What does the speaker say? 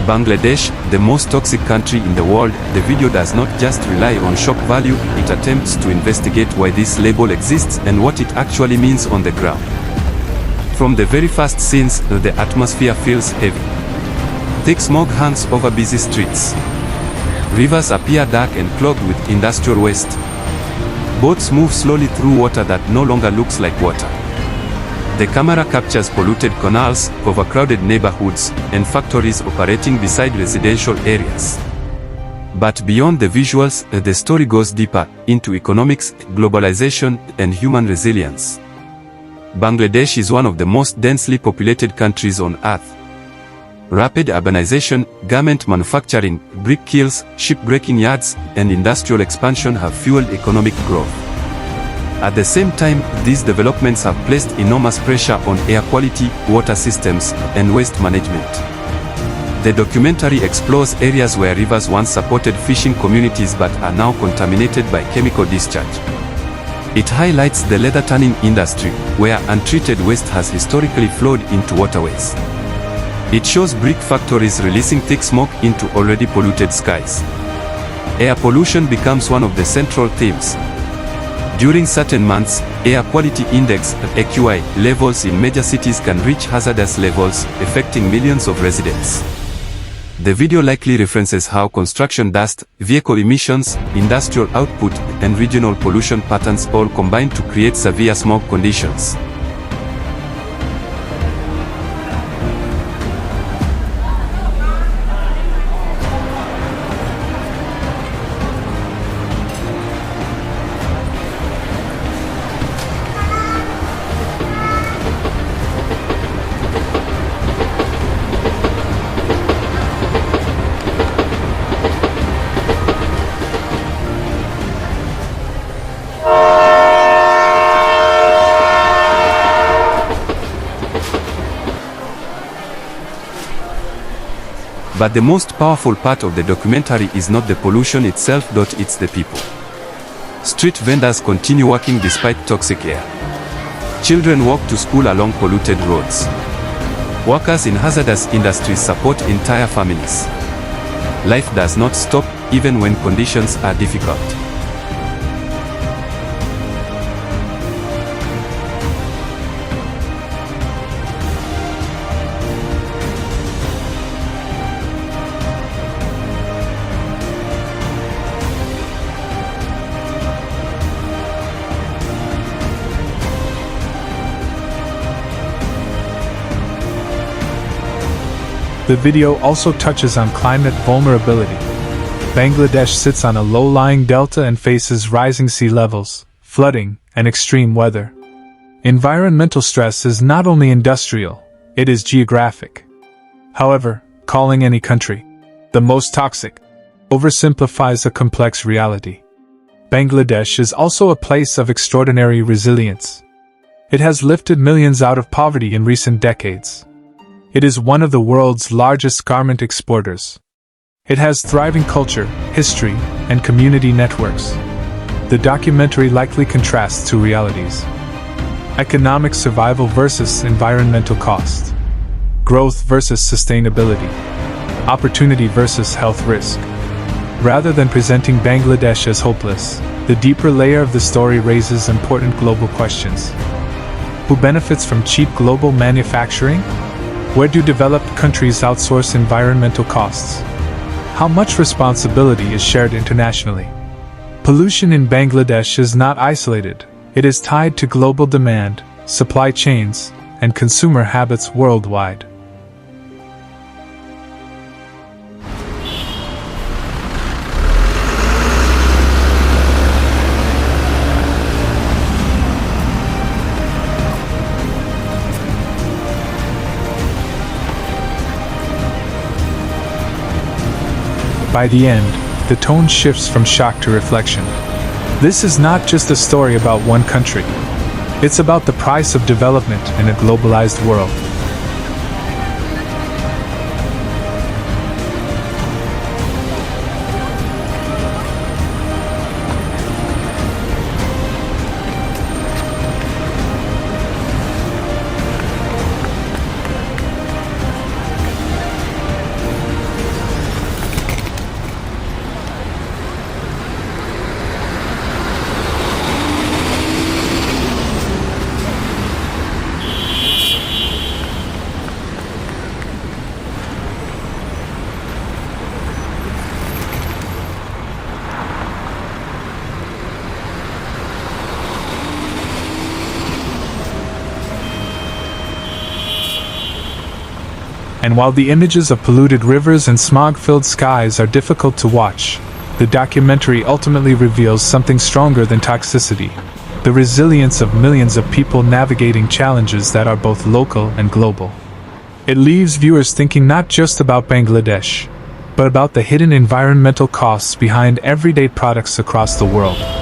Bangladesh, the most toxic country in the world, the video does not just rely on shock value, it attempts to investigate why this label exists and what it actually means on the ground. From the very first scenes, the atmosphere feels heavy. Thick smog hangs over busy streets. Rivers appear dark and clogged with industrial waste. Boats move slowly through water that no longer looks like water. The camera captures polluted canals, overcrowded neighborhoods, and factories operating beside residential areas. But beyond the visuals, the story goes deeper, into economics, globalization, and human resilience. Bangladesh is one of the most densely populated countries on Earth. Rapid urbanization, garment manufacturing, brick kilns, shipbreaking yards, and industrial expansion have fueled economic growth. At the same time, these developments have placed enormous pressure on air quality, water systems, and waste management. The documentary explores areas where rivers once supported fishing communities but are now contaminated by chemical discharge. It highlights the leather tanning industry, where untreated waste has historically flowed into waterways. It shows brick factories releasing thick smoke into already polluted skies. Air pollution becomes one of the central themes. During certain months, air quality index (AQI) levels in major cities can reach hazardous levels, affecting millions of residents. The video likely references how construction dust, vehicle emissions, industrial output, and regional pollution patterns all combine to create severe smog conditions. But the most powerful part of the documentary is not the pollution itself, it's the people. Street vendors continue working despite toxic air. Children walk to school along polluted roads. Workers in hazardous industries support entire families. Life does not stop, even when conditions are difficult. The video also touches on climate vulnerability. Bangladesh sits on a low-lying delta and faces rising sea levels, flooding, and extreme weather. Environmental stress is not only industrial, it is geographic. However, calling any country the most toxic oversimplifies a complex reality. Bangladesh is also a place of extraordinary resilience. It has lifted millions out of poverty in recent decades. It is one of the world's largest garment exporters. It has thriving culture, history, and community networks. The documentary likely contrasts two realities: economic survival versus environmental cost, growth versus sustainability, opportunity versus health risk. Rather than presenting Bangladesh as hopeless, the deeper layer of the story raises important global questions. Who benefits from cheap global manufacturing? Where do developed countries outsource environmental costs? How much responsibility is shared internationally? Pollution in Bangladesh is not isolated. It is tied to global demand, supply chains, and consumer habits worldwide. By the end, the tone shifts from shock to reflection. This is not just a story about one country. It's about the price of development in a globalized world. And while the images of polluted rivers and smog-filled skies are difficult to watch, the documentary ultimately reveals something stronger than toxicity: the resilience of millions of people navigating challenges that are both local and global. It leaves viewers thinking not just about Bangladesh, but about the hidden environmental costs behind everyday products across the world.